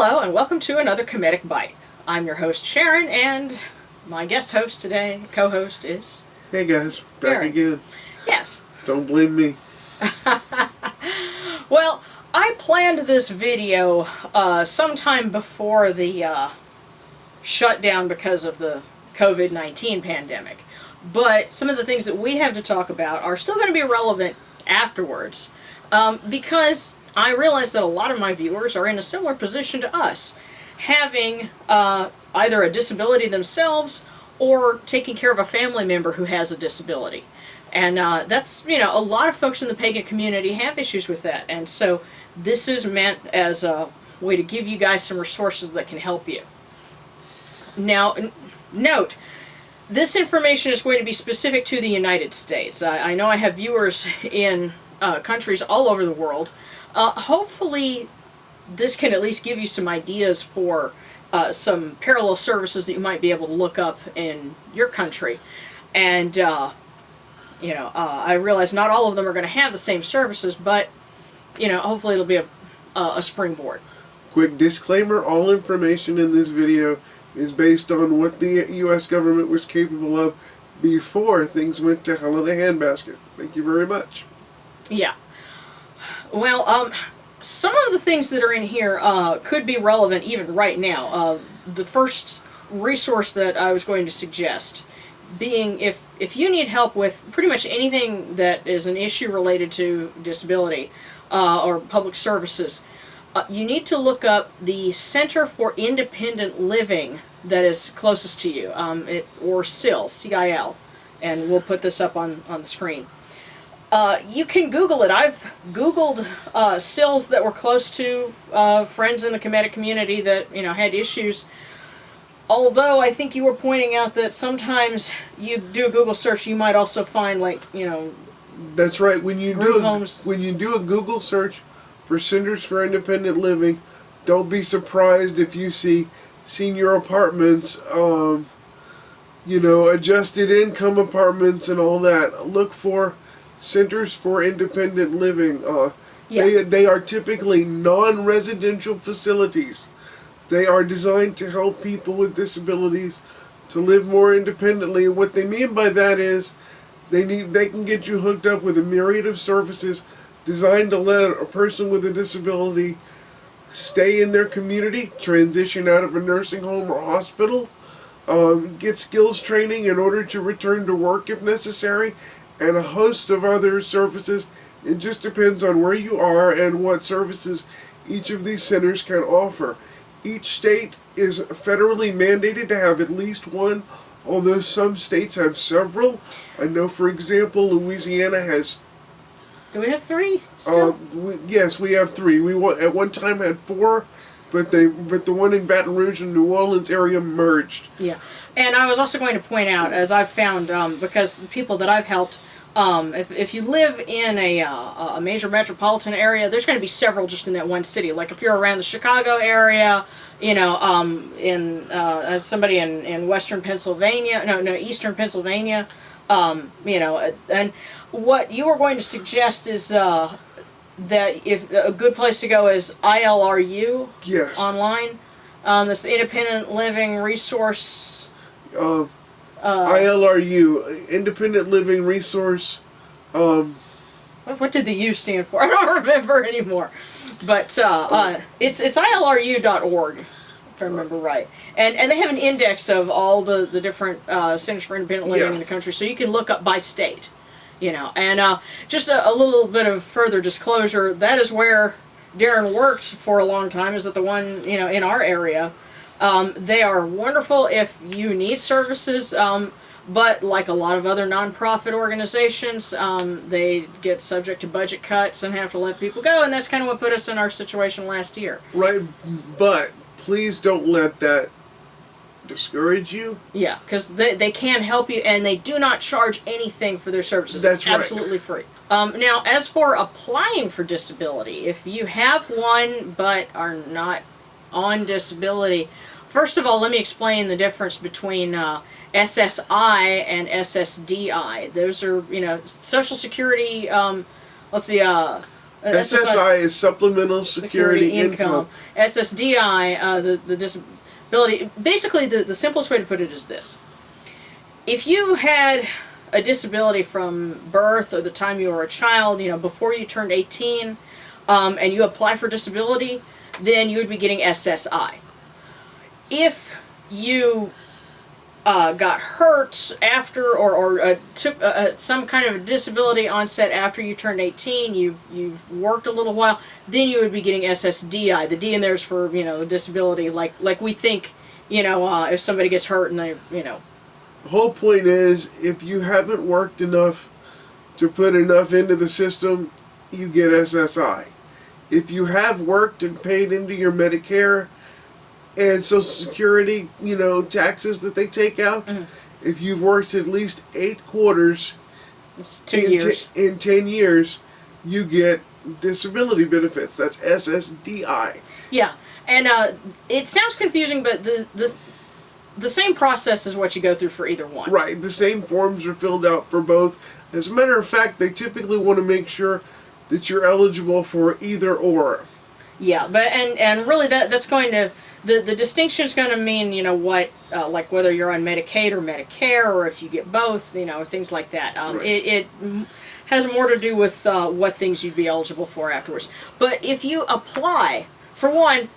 Hello and welcome to another Kemetic Byte. I'm your host Sharon, and my guest host today, co-host is... Hey guys, back Aaron. again. Yes. Don't blame me. Well, I planned this video sometime before the shutdown because of the COVID-19 pandemic. But some of the things that we have to talk about are still going to be relevant afterwards because I realize that a lot of my viewers are in a similar position to us, having either a disability themselves or taking care of a family member who has a disability. And that's, a lot of folks in the pagan community have issues with that. And so this is meant as a way to give you guys some resources that can help you. Now, note, this information is going to be specific to the United States. I know I have viewers in countries all over the world. Hopefully this can at least give you some ideas for some parallel services that you might be able to look up in your country. And, I realize not all of them are going to have the same services, but, hopefully it'll be a springboard. Quick disclaimer, all information in this video is based on what the U.S. government was capable of before things went to hell in a handbasket. Thank you very much. Yeah. Well, some of the things that are in here could be relevant even right now. The first resource that I was going to suggest being if you need help with pretty much anything that is an issue related to disability or public services, you need to look up the Center for Independent Living that is closest to you, or CIL, C-I-L, and we'll put this up on the screen. You can Google it. I've Googled CILs that were close to friends in the Kemetic community that had issues. Although I think you were pointing out that sometimes you do a Google search, you might also find That's right. When you do a Google search for Centers for Independent Living, don't be surprised if you see senior apartments, adjusted income apartments and all that. Look for Centers for Independent Living. They are typically non-residential facilities. They are designed to help people with disabilities to live more independently, and what they mean by that is they can get you hooked up with a myriad of services designed to let a person with a disability stay in their community, transition out of a nursing home or hospital, get skills training in order to return to work if necessary, and a host of other services. It just depends on where you are and what services each of these centers can offer. Each state is federally mandated to have at least one, although some states have several. I know, for example, Louisiana has... Do we have 3 still? Yes, we have 3. We at one time had 4, but the one in Baton Rouge and New Orleans area merged. Yeah, and I was also going to point out, as I've found, because the people that I've helped, if you live in a major metropolitan area, there's going to be several just in that one city. Like if you're around the Chicago area, somebody in western Pennsylvania, eastern Pennsylvania, and what you are going to suggest is that if a good place to go is ILRU. Yes. Online. This Independent Living Resource. ILRU, Independent Living Resource. What did the U stand for? I don't remember anymore. But it's ILRU.org, if I remember right. And they have an index of all the different Centers for Independent Living in the country, so you can look up by state. And just a little bit of further disclosure, that is where Darren worked for a long time, is at the one, in our area. They are wonderful if you need services, but like a lot of other nonprofit organizations, they get subject to budget cuts and have to let people go, and that's kind of what put us in our situation last year. Right, but please don't let that discourage you. Yeah, because they can help you, and they do not charge anything for their services. That's right. Absolutely free. Now, as for applying for disability, if you have one but are not on disability, first of all, let me explain the difference between SSI and SSDI. Those are, Social Security, SSI is Supplemental Security Income. SSDI, the disability. Basically, the simplest way to put it is this: if you had a disability from birth or the time you were a child, before you turned 18, and you apply for disability, then you would be getting SSI. If you got hurt after or took some kind of a disability onset after you turned 18, you've worked a little while, then you would be getting SSDI. The D in there is for, disability, like we think, if somebody gets hurt and they, The whole point is, if you haven't worked enough to put enough into the system, you get SSI. If you have worked and paid into your Medicare and Social Security, taxes that they take out, if you've worked at least 8 quarters in 10 years, you get disability benefits. That's SSDI. Yeah, and it sounds confusing, but the same process is what you go through for either one. Right, the same forms are filled out for both. As a matter of fact, they typically want to make sure that you're eligible for either or. Yeah, but and really that's going to the distinction is going to mean what like whether you're on Medicaid or Medicare, or if you get both, things like that. Right. It has more to do with what things you'd be eligible for afterwards. But if you apply, for one,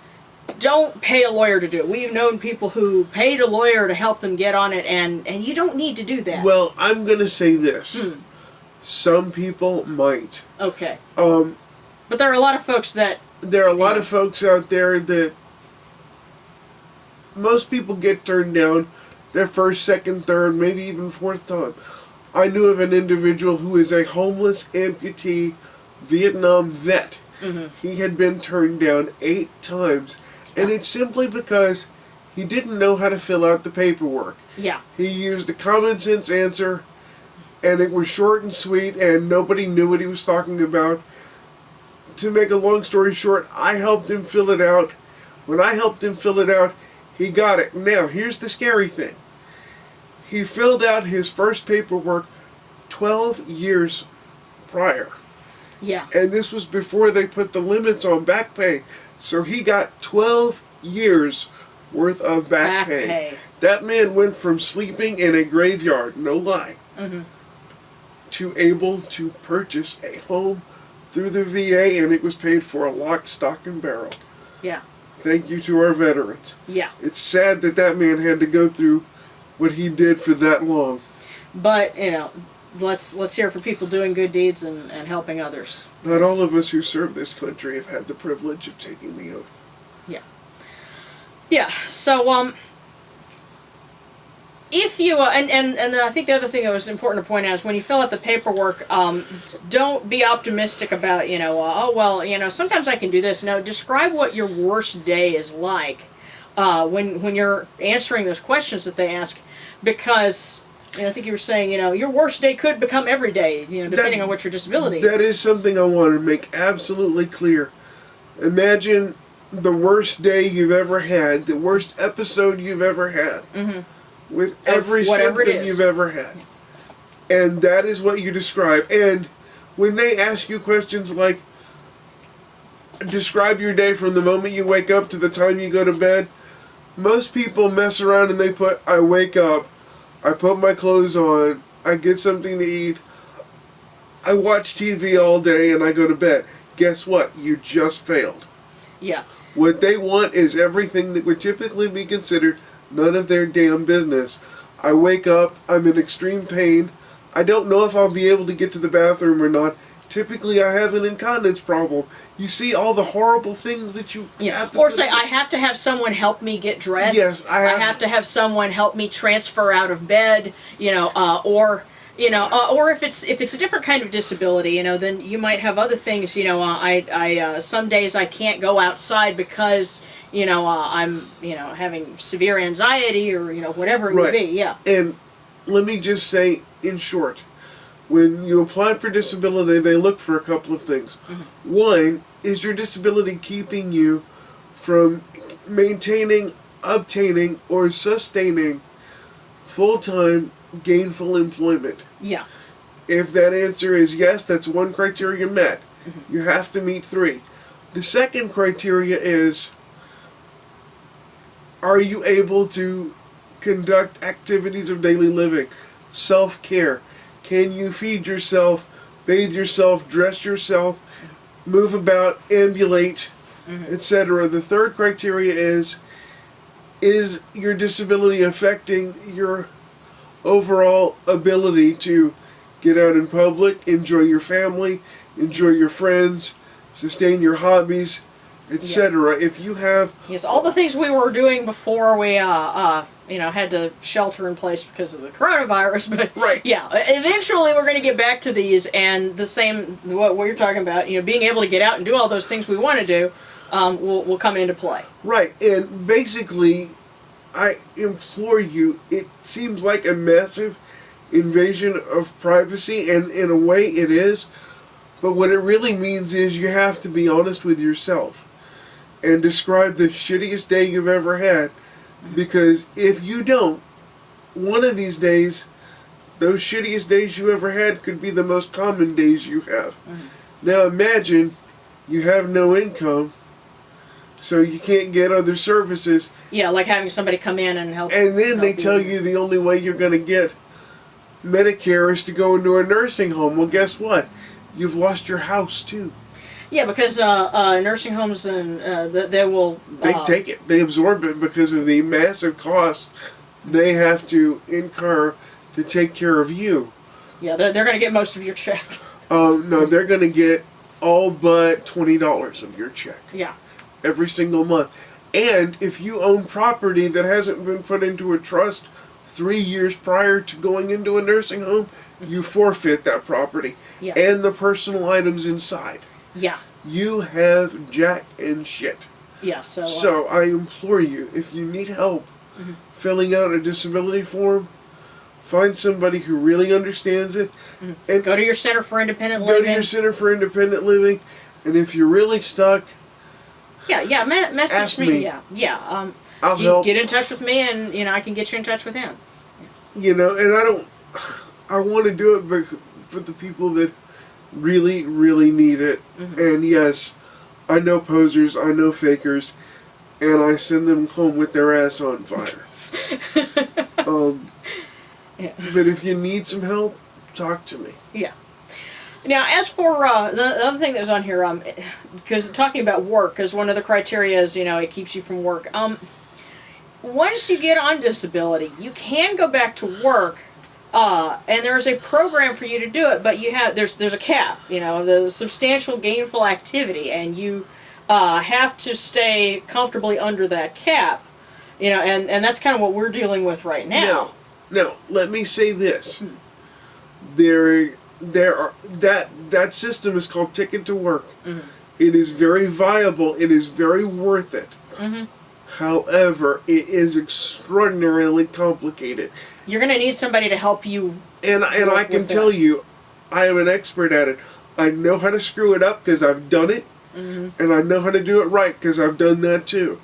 don't pay a lawyer to do it. We've known people who paid a lawyer to help them get on it, and you don't need to do that. Well, I'm going to say this. Some people might. Okay. But there are a lot of folks that... There are a lot of folks out there that... Most people get turned down their first, second, third, maybe even fourth time. I knew of an individual who is a homeless amputee Vietnam vet. He had been turned down 8 times. And it's simply because he didn't know how to fill out the paperwork. Yeah. He used a common sense answer, and it was short and sweet, and nobody knew what he was talking about. To make a long story short, I helped him fill it out. When I helped him fill it out, he got it. Now, here's the scary thing. He filled out his first paperwork 12 years prior. Yeah. And this was before they put the limits on back pay. So he got 12 years worth of back pay. That man went from sleeping in a graveyard, no lie, to able to purchase a home through the VA, and it was paid for a lock, stock, and barrel. Yeah. Thank you to our veterans. Yeah. It's sad that that man had to go through what he did for that long. But, let's hear for people doing good deeds and helping others. Not all of us who serve this country have had the privilege of taking the oath. Yeah. Yeah, so, if you, and then I think the other thing that was important to point out is when you fill out the paperwork, don't be optimistic about, sometimes I can do this. No, describe what your worst day is like when you're answering those questions that they ask, because... I think you were saying, your worst day could become every day, depending on what your disability is. That is something I want to make absolutely clear. Imagine the worst day you've ever had, the worst episode you've ever had, with every symptom you've ever had. And that is what you describe. And when they ask you questions like, describe your day from the moment you wake up to the time you go to bed, most people mess around and they put, I wake up, I put my clothes on, I get something to eat, I watch TV all day, and I go to bed. Guess what? You just failed. Yeah. What they want is everything that would typically be considered none of their damn business. I wake up, I'm in extreme pain, I don't know if I'll be able to get to the bathroom or not. Typically, I have an incontinence problem. You see all the horrible things that you have to... Or say, I have to have someone help me get dressed. Yes, I have to have someone help me transfer out of bed, or if it's a different kind of disability, then you might have other things, some days I can't go outside because, I'm, having severe anxiety or, whatever it would be, yeah. And let me just say, in short, when you apply for disability, they look for a couple of things. One, is your disability keeping you from maintaining, obtaining, or sustaining full-time, gainful employment? Yeah. If that answer is yes, that's one criteria met. You have to meet 3. The second criteria is, are you able to conduct activities of daily living? Self-care. Can you feed yourself, bathe yourself, dress yourself, move about, ambulate, etc.? The third criteria is your disability affecting your overall ability to get out in public, enjoy your family, enjoy your friends, sustain your hobbies, etc. If you have... Yes, all the things we were doing before we had to shelter in place because of the coronavirus, but Right. yeah, eventually we're going to get back to these, and the same, what you're talking about, being able to get out and do all those things we want to do, will come into play. Right, and basically, I implore you, it seems like a massive invasion of privacy, and in a way it is, but what it really means is you have to be honest with yourself and describe the shittiest day you've ever had, because if you don't, one of these days, those shittiest days you ever had could be the most common days you have. Now imagine you have no income, so you can't get other services. Yeah, like having somebody come in and help. And then they tell you the only way you're going to get Medicare is to go into a nursing home. Well, guess what? You've lost your house too. Yeah, because nursing homes and they will... They take it. They absorb it because of the massive cost they have to incur to take care of you. Yeah, they're going to get most of your check. No, they're going to get all but $20 of your check. Yeah. Every single month. And if you own property that hasn't been put into a trust 3 years prior to going into a nursing home, you forfeit that property. Yeah. And the personal items inside. Yeah. You have jack and shit. Yeah, so... So I implore you, if you need help filling out a disability form, find somebody who really understands it. And go to your Center for Independent Living. Go to your Center for Independent Living. And if you're really stuck... message ask me. Yeah. I'll help. Get in touch with me, and I can get you in touch with him. And I want to do it for the people that really, really need it. And yes, I know posers, I know fakers, and I send them home with their ass on fire. But if you need some help, talk to me. Yeah. Now, as for the other thing that's on here, because talking about work, because one of the criteria is, it keeps you from work. Once you get on disability, you can go back to work, and there's a program for you to do it, but there's a cap, the substantial gainful activity, and you have to stay comfortably under that cap, and that's kind of what we're dealing with right now. Now, let me say this. That system is called Ticket to Work. It is very viable. It is very worth it. However, it is extraordinarily complicated. You're going to need somebody to help you. And I can tell you, I am an expert at it. I know how to screw it up because I've done it. And I know how to do it right because I've done that too.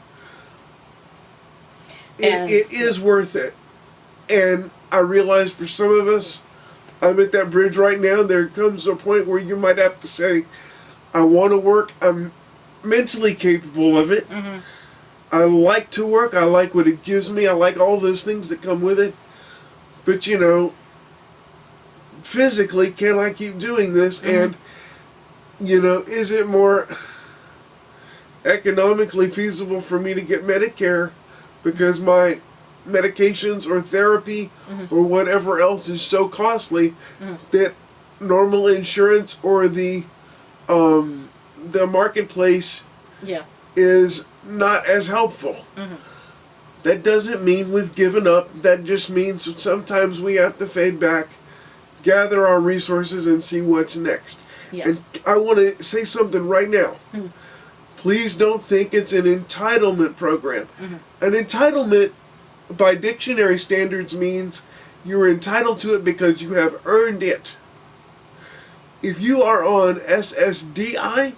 It is worth it. And I realize for some of us, I'm at that bridge right now. There comes a point where you might have to say, I want to work. I'm mentally capable of it. I like to work. I like what it gives me. I like all those things that come with it. But, physically, can I keep doing this? And, is it more economically feasible for me to get Medicare because my medications or therapy or whatever else is so costly that normal insurance or the marketplace is not as helpful. That doesn't mean we've given up. That just means that sometimes we have to fade back, gather our resources, and see what's next. And I want to say something right now. Please don't think it's an entitlement program. An entitlement, by dictionary standards, means you're entitled to it because you have earned it. If you are on SSDI,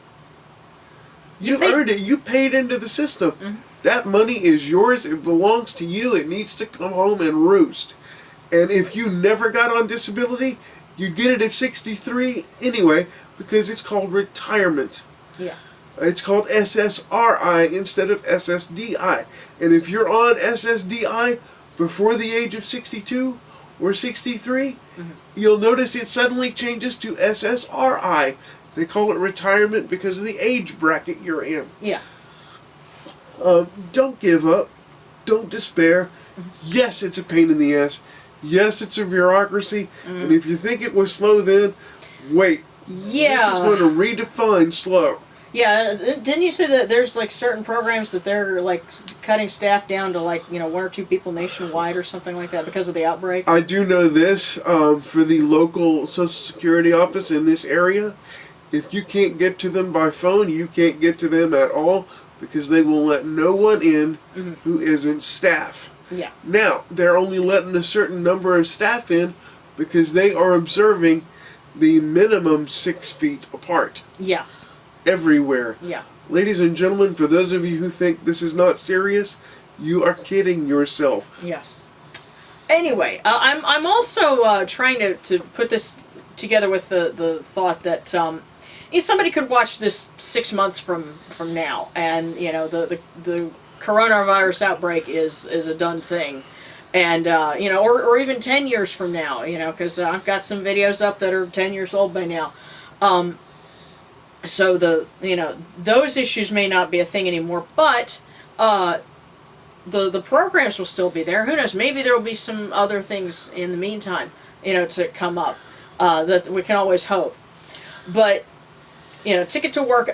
you've earned it. You paid into the system. That money is yours. It belongs to you. It needs to come home and roost. And if you never got on disability, you'd get it at 63 anyway, because it's called retirement. Yeah. It's called SSRI instead of SSDI. And if you're on SSDI before the age of 62 or 63, you'll notice it suddenly changes to SSRI. They call it retirement because of the age bracket you're in. Yeah. Don't give up. Don't despair. Yes, it's a pain in the ass. Yes, it's a bureaucracy. And if you think it was slow then, wait. Yeah. This is going to redefine slow. Yeah, didn't you say that there's like certain programs that they're like cutting staff down to like, you know, 1 or 2 people nationwide or something like that because of the outbreak? I do know this, for the local Social Security office in this area, if you can't get to them by phone, you can't get to them at all because they will let no one in who isn't staff. Yeah. Now, they're only letting a certain number of staff in because they are observing the minimum 6 feet apart. Yeah. Everywhere. Yeah. Ladies and gentlemen, for those of you who think this is not serious, you are kidding yourself. Yeah. Anyway, I'm also trying to put this together with the thought that somebody could watch this 6 months from now, and you know the coronavirus outbreak is a done thing, and you know, or even 10 years from now, you know, because I've got some videos up that are 10 years old by now. So you know, those issues may not be a thing anymore, but the programs will still be there. Who knows? Maybe there will be some other things in the meantime, you know, to come up that we can always hope. But you know, Ticket to Work.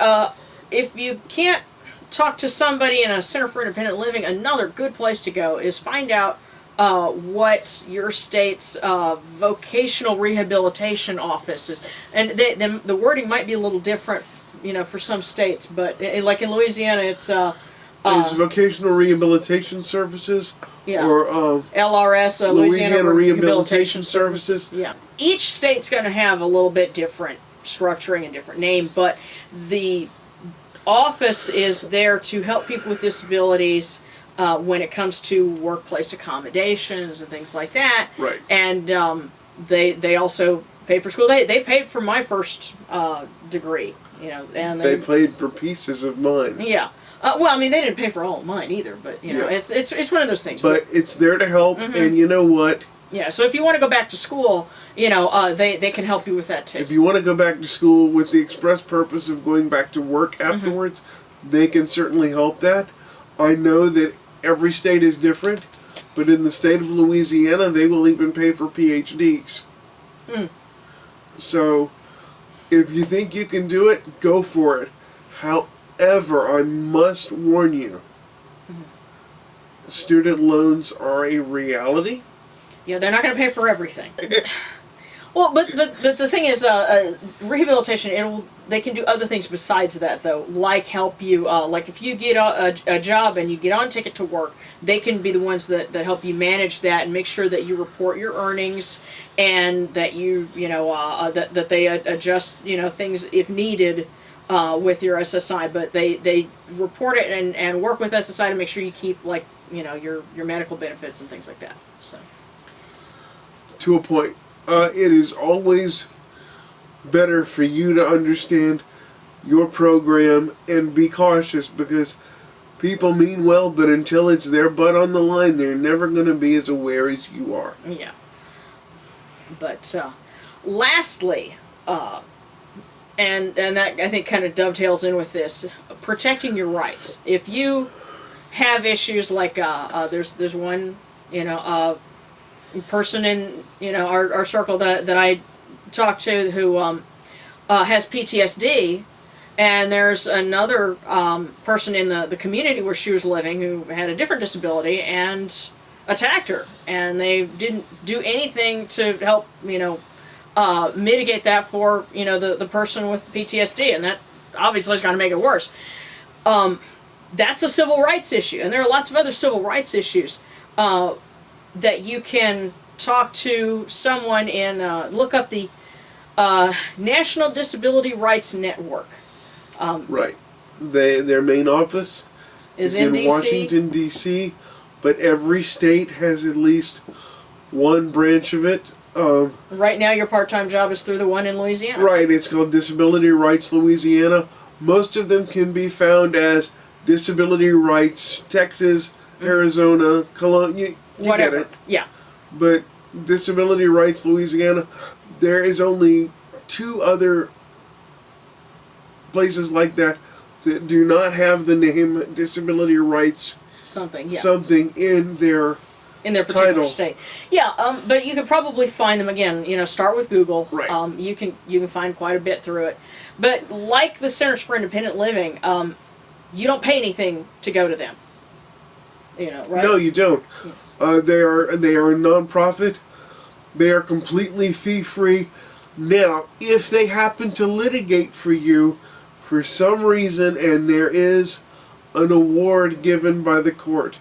If you can't talk to somebody in a Center for Independent Living, another good place to go is find out what your state's vocational rehabilitation office is. And the wording might be a little different, you know, for some states, but like in Louisiana, it's Vocational Rehabilitation Services, yeah, or LRS, Louisiana Rehabilitation Services. Yeah, each state's going to have a little bit different structuring and different name, but the office is there to help people with disabilities when it comes to workplace accommodations and things like that. Right. And they also pay for school. They paid for my first degree, you know, and they paid for pieces of mine. Yeah. Well, I mean, they didn't pay for all of mine either, but you know, Yeah. it's one of those things. But it's there to help, and you know what? Yeah. So if you want to go back to school, you know, they can help you with that too. If you want to go back to school with the express purpose of going back to work afterwards, they can certainly help that. I know that every state is different, but in the state of Louisiana, they will even pay for PhDs. So, if you think you can do it, go for it. However, I must warn you, student loans are a reality. Yeah, they're not going to pay for everything. Well, but the thing is, rehabilitation, they can do other things besides that, though, like help you, like if you get a job and you get on Ticket to Work, they can be the ones that help you manage that and make sure that you report your earnings and that you know, that they adjust, you know, things if needed with your SSI, but they report it and work with SSI to make sure you keep, like, you know, your medical benefits and things like that, so. To a point. It is always better for you to understand your program and be cautious, because people mean well, but until it's their butt on the line, they're never going to be as aware as you are. Yeah. But lastly, and that I think kind of dovetails in with this, protecting your rights. If you have issues like there's one, you know, person in, you know, our circle that I talked to who has PTSD, and there's another person in the community where she was living who had a different disability and attacked her, and they didn't do anything to help, you know, mitigate that for, you know, the person with PTSD, and that obviously is going to make it worse. That's a civil rights issue, and there are lots of other civil rights issues that you can talk to someone in, look up the National Disability Rights Network. Right. Their main office is in DC. Washington, D.C., but every state has at least one branch of it. Right now, your part-time job is through the one in Louisiana. Right, it's called Disability Rights Louisiana. Most of them can be found as Disability Rights Texas, Arizona, Cologne. You get it. Yeah. But Disability Rights Louisiana, there is only 2 other places like that that do not have the name Disability Rights Something in their particular title. state. Yeah, but you can probably find them again. Start with Google. Right. You can find quite a bit through it. But like the Centers for Independent Living, you don't pay anything to go to them. Right? No, you don't. They are a nonprofit. They are completely fee-free. Now, if they happen to litigate for you for some reason and there is an award given by the court,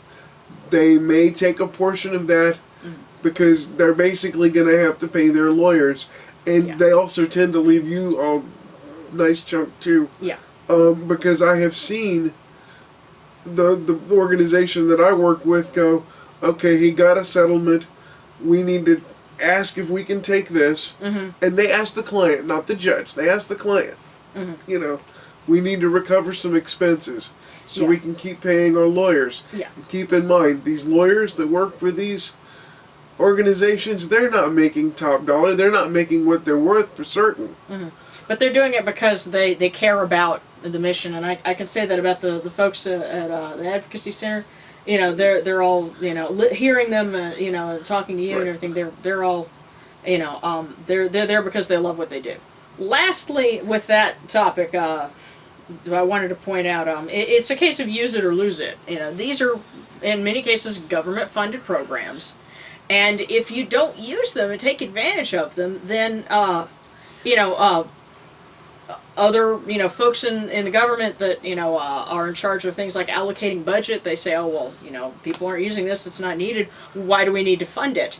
they may take a portion of that because they're basically going to have to pay their lawyers. And they also tend to leave you a nice chunk too. Yeah. Because I have seen the organization that I work with go, okay, he got a settlement, we need to ask if we can take this. And they ask the client, not the judge, they ask the client, we need to recover some expenses so we can keep paying our lawyers. And keep in mind, these lawyers that work for these organizations, they're not making top dollar, they're not making what they're worth for certain. But they're doing it because they care about the mission, and I can say that about the folks at the Advocacy Center. They're all hearing them, talking to you and everything. They're all, they're there because they love what they do. Lastly, with that topic, I wanted to point out, it's a case of use it or lose it. These are in many cases government-funded programs, and if you don't use them and take advantage of them, then other folks in the government that are in charge of things like allocating budget, they say, oh well, people aren't using this, it's not needed, why do we need to fund it?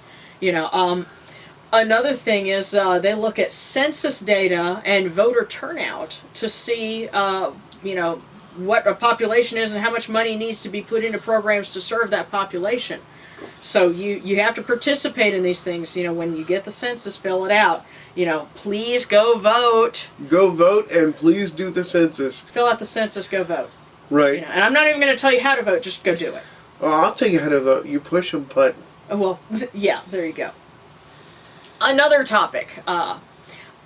Another thing is they look at census data and voter turnout to see what a population is and how much money needs to be put into programs to serve that population. So you have to participate in these things. When you get the census, fill it out. Please go vote. Go vote and please do the census. Fill out the census, go vote. Right. And I'm not even going to tell you how to vote, just go do it. Oh, I'll tell you how to vote. You push a button. Well, yeah, there you go. Another topic.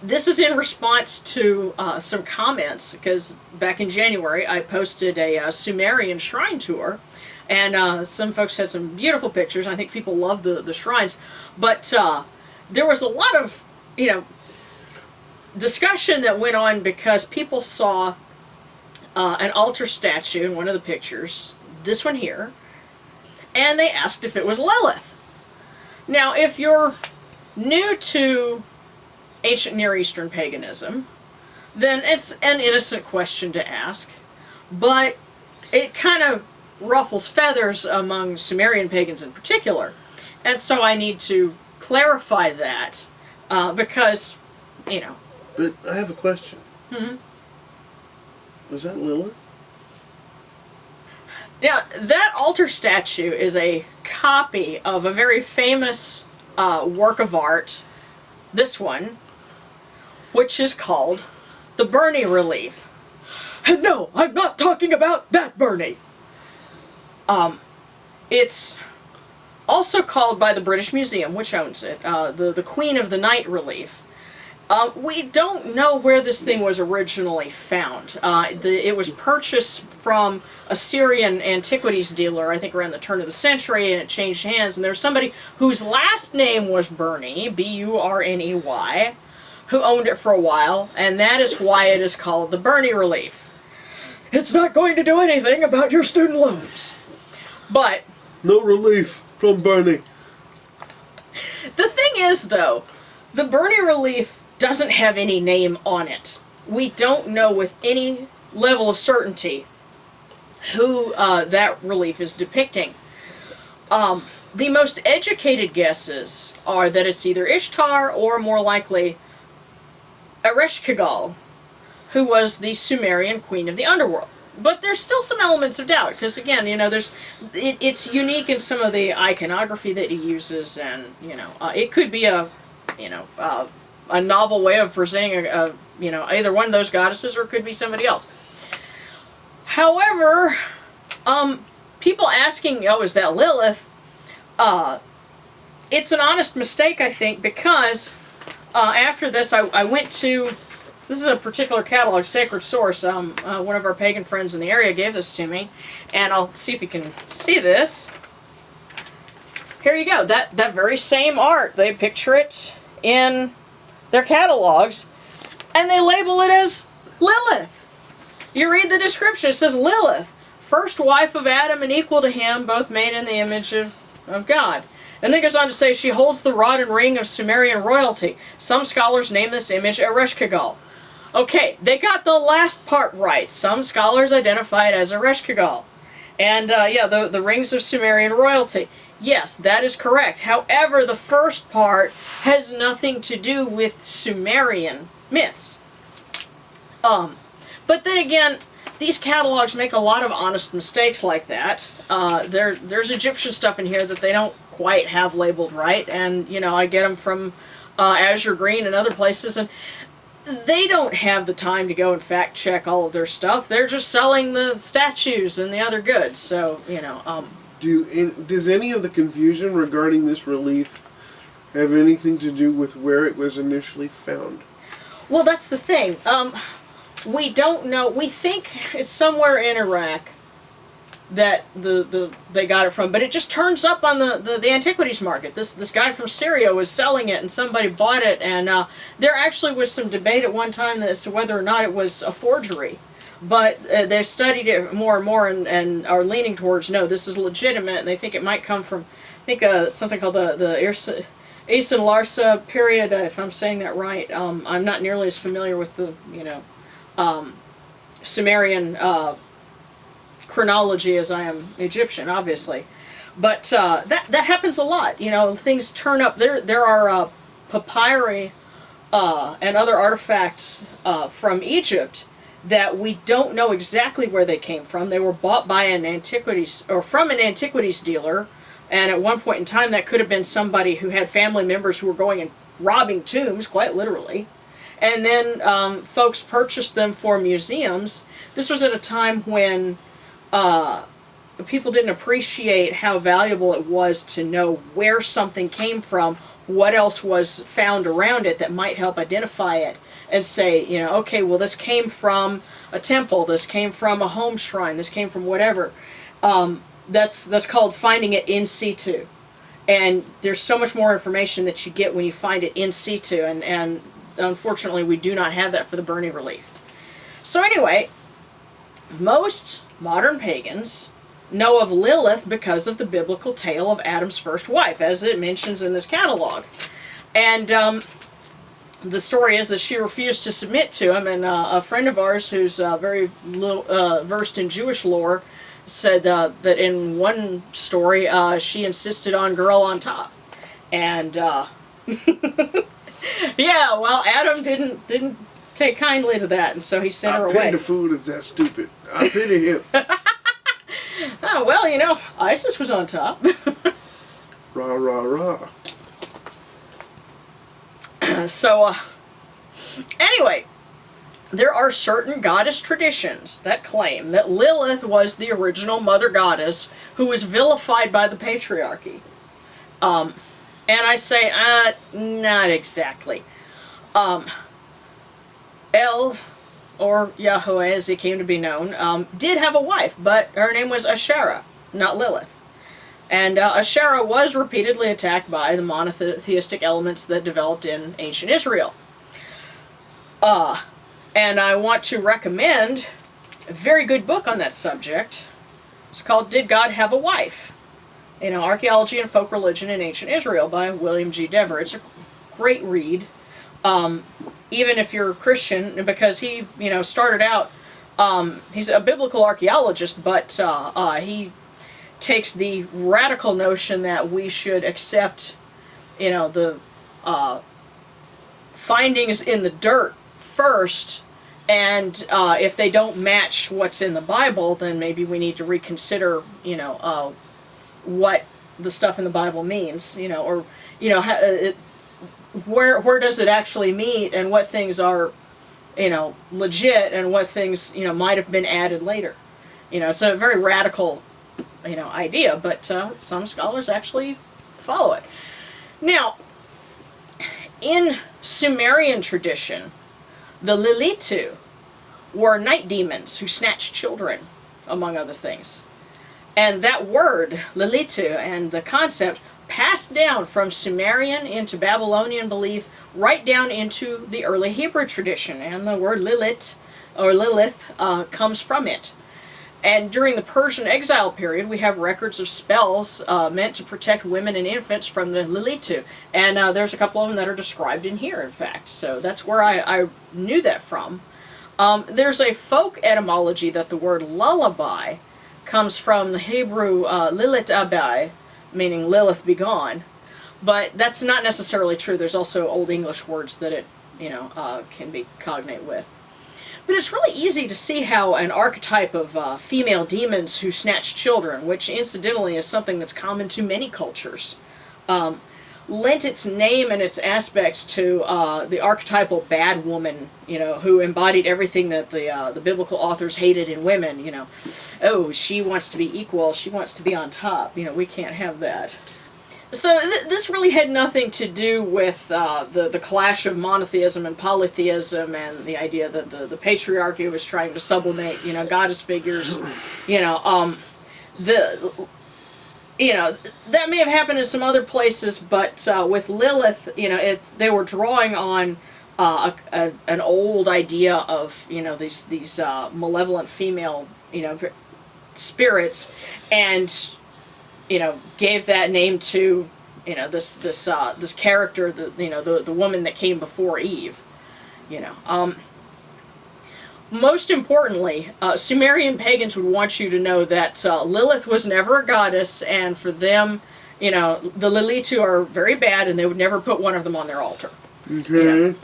This is in response to some comments, because back in January I posted a Sumerian shrine tour, and some folks had some beautiful pictures. I think people love the shrines, but there was a lot of discussion that went on because people saw an altar statue in one of the pictures, this one here, and they asked if it was Lilith. Now, if you're new to ancient Near Eastern paganism, then it's an innocent question to ask, but it kind of ruffles feathers among Sumerian pagans in particular, and so I need to clarify that because, But I have a question. Was that Lilith? Now, that altar statue is a copy of a very famous work of art, this one, which is called the Burney Relief. And no, I'm not talking about that Burney. It's also called by the British Museum, which owns it, the Queen of the Night Relief. We don't know where this thing was originally found. It was purchased from a Syrian antiquities dealer, I think around the turn of the century, and it changed hands. And there's somebody whose last name was Burney, B-U-R-N-E-Y, who owned it for a while, and that is why it is called the Burney Relief. It's not going to do anything about your student loans. But no relief from Burney. The thing is, though, the Burney Relief doesn't have any name on it. We don't know with any level of certainty who that relief is depicting. The most educated guesses are that it's either Ishtar or, more likely, Ereshkigal, who was the Sumerian queen of the underworld. But there's still some elements of doubt, because again, it's unique in some of the iconography that he uses, and it could be a a novel way of presenting either one of those goddesses, or it could be somebody else. However, people asking, oh, is that Lilith? It's an honest mistake, I think, because after this, I went to, this is a particular catalog, Sacred Source. One of our pagan friends in the area gave this to me, and I'll see if you can see this. Here you go. That very same art, they picture it in their catalogs, and they label it as Lilith. You read the description, it says Lilith, first wife of Adam and equal to him, both made in the image of God. And then it goes on to say she holds the rod and ring of Sumerian royalty. Some scholars name this image Ereshkigal. Okay, they got the last part right. Some scholars identify it as Ereshkigal. And yeah, the rings of Sumerian royalty. Yes, that is correct. However, the first part has nothing to do with Sumerian myths. But then again, these catalogs make a lot of honest mistakes like that. There's Egyptian stuff in here that they don't quite have labeled right, and I get them from Azure Green and other places, and they don't have the time to go and fact check all of their stuff. They're just selling the statues and the other goods. So does any of the confusion regarding this relief have anything to do with where it was initially found? Well, that's the thing. We don't know. We think it's somewhere in Iraq that they got it from, but it just turns up on the antiquities market. This guy from Syria was selling it, and somebody bought it, and there actually was some debate at one time as to whether or not it was a forgery. But they've studied it more and more, and are leaning towards, no, this is legitimate, and they think it might come from, I think, something called the Asen Larsa period, if I'm saying that right. I'm not nearly as familiar with the, Sumerian chronology as I am Egyptian, obviously. But that happens a lot. Things turn up. There are papyri and other artifacts from Egypt that we don't know exactly where they came from. They were bought by an antiquities, or from an antiquities dealer, and at one point in time that could have been somebody who had family members who were going and robbing tombs, quite literally. And then folks purchased them for museums. This was at a time when people didn't appreciate how valuable it was to know where something came from, what else was found around it that might help identify it, and say, okay, well, this came from a temple, this came from a home shrine, this came from whatever. That's called finding it in situ. And there's so much more information that you get when you find it in situ, and unfortunately we do not have that for the Burning relief. So anyway, most modern pagans know of Lilith because of the biblical tale of Adam's first wife, as it mentions in this catalog. And the story is that she refused to submit to him, and a friend of ours who's very versed in Jewish lore said that in one story she insisted on girl on top. And yeah, well, Adam didn't take kindly to that, and so he sent her away. I pity the fool if that's stupid. I pity him. Oh, well, Isis was on top. Rah, rah, rah. So, anyway, there are certain goddess traditions that claim that Lilith was the original mother goddess who was vilified by the patriarchy. And I say, not exactly. El, or Yahweh as he came to be known, did have a wife, but her name was Asherah, not Lilith. And Asherah was repeatedly attacked by the monotheistic elements that developed in ancient Israel. And I want to recommend a very good book on that subject. It's called Did God Have a Wife? Archaeology and Folk Religion in Ancient Israel by William G. Dever. It's a great read. Even if you're a Christian, because he, started out, he's a biblical archaeologist, but he takes the radical notion that we should accept, the findings in the dirt first, and if they don't match what's in the Bible, then maybe we need to reconsider, what the stuff in the Bible means, where does it actually meet, and what things are, legit, and what things, might have been added later. It's a very radical, idea, but some scholars actually follow it. Now, in Sumerian tradition, the Lilith were night demons who snatched children, among other things. And that word, Lilith, and the concept passed down from Sumerian into Babylonian belief, right down into the early Hebrew tradition. And the word Lilith, or Lilith, comes from it. And during the Persian exile period, we have records of spells meant to protect women and infants from the Lilith. And there's a couple of them that are described in here, in fact. So that's where I knew that from. There's a folk etymology that the word lullaby comes from the Hebrew Lilith abai, meaning Lilith be gone. But that's not necessarily true. There's also Old English words that it, can be cognate with. But it's really easy to see how an archetype of female demons who snatch children, which incidentally is something that's common to many cultures, lent its name and its aspects to the archetypal bad woman, who embodied everything that the biblical authors hated in women. Oh, she wants to be equal, she wants to be on top. We can't have that. So this really had nothing to do with the clash of monotheism and polytheism, and the idea that the patriarchy was trying to sublimate, goddess figures. That may have happened in some other places, but with Lilith, they were drawing on an old idea of these malevolent female spirits, and gave that name to this character, the woman that came before Eve. Most importantly, Sumerian pagans would want you to know that Lilith was never a goddess, and for them, the Lilith are very bad, and they would never put one of them on their altar. Okay.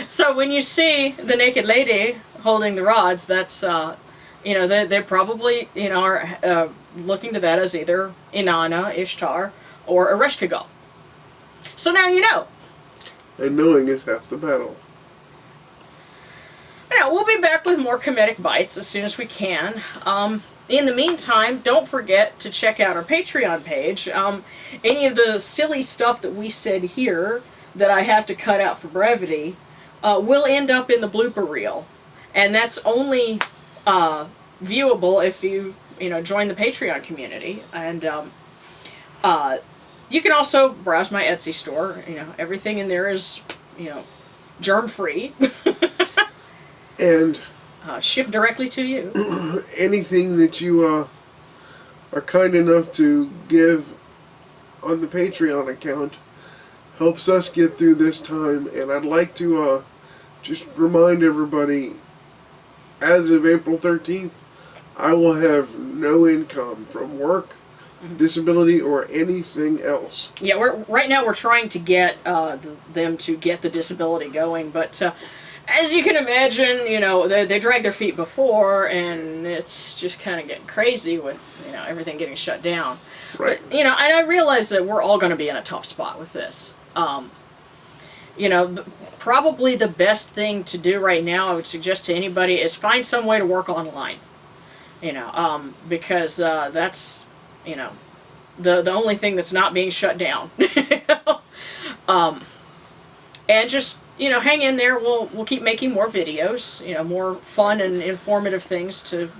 So when you see the naked lady holding the rods, that's they probably are looking to that as either Inanna, Ishtar, or Ereshkigal. So now you know. And knowing is half the battle. We'll be back with more Kemetic Bytes as soon as we can. In the meantime, don't forget to check out our Patreon page. Any of the silly stuff that we said here that I have to cut out for brevity will end up in the blooper reel. And that's only viewable if you join the Patreon community. And you can also browse my Etsy store. Everything in there is germ free. And shipped directly to you. Anything that you are kind enough to give on the Patreon account helps us get through this time. And I'd like to just remind everybody, as of April 13th, I will have no income from work, disability, or anything else. Yeah, right now we're trying to get them to get the disability going, but as you can imagine, they dragged their feet before, and it's just kind of getting crazy with everything getting shut down. Right. But, and I realize that we're all going to be in a tough spot with this. Probably the best thing to do right now, I would suggest to anybody, is find some way to work online. Because that's, the only thing that's not being shut down. And just, hang in there. We'll keep making more videos, more fun and informative things to,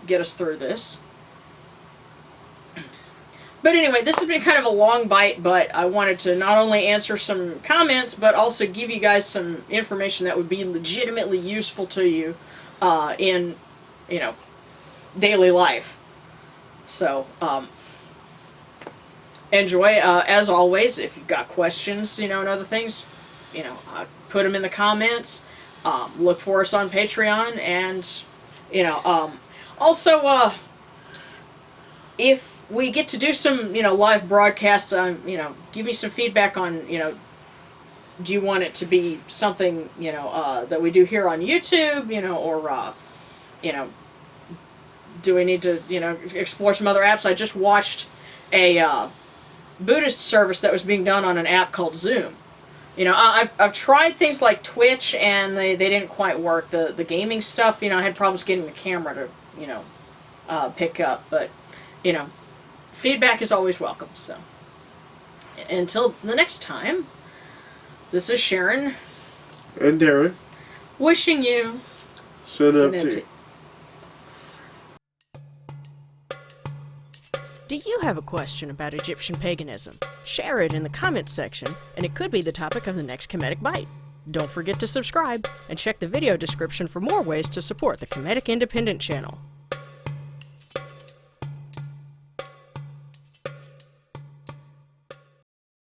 get us through this. But anyway, this has been kind of a long bite, but I wanted to not only answer some comments, but also give you guys some information that would be legitimately useful to you in, daily life. So, enjoy. As always, if you've got questions, and other things, put them in the comments. Look for us on Patreon, and, also, if we get to do some, live broadcasts, give me some feedback on, do you want it to be something, that we do here on YouTube, or, do we need to, explore some other apps? I just watched a Buddhist service that was being done on an app called Zoom. You know, I've tried things like Twitch, and they didn't quite work. The gaming stuff, you know, I had problems getting the camera to, you know, pick up. But, you know, feedback is always welcome. So, until the next time, this is Sharon. And Darren. Wishing you Synapti. Do you have a question about Egyptian paganism? Share it in the comments section, and it could be the topic of the next Kemetic Byte. Don't forget to subscribe, and check the video description for more ways to support the Kemetic Independent channel.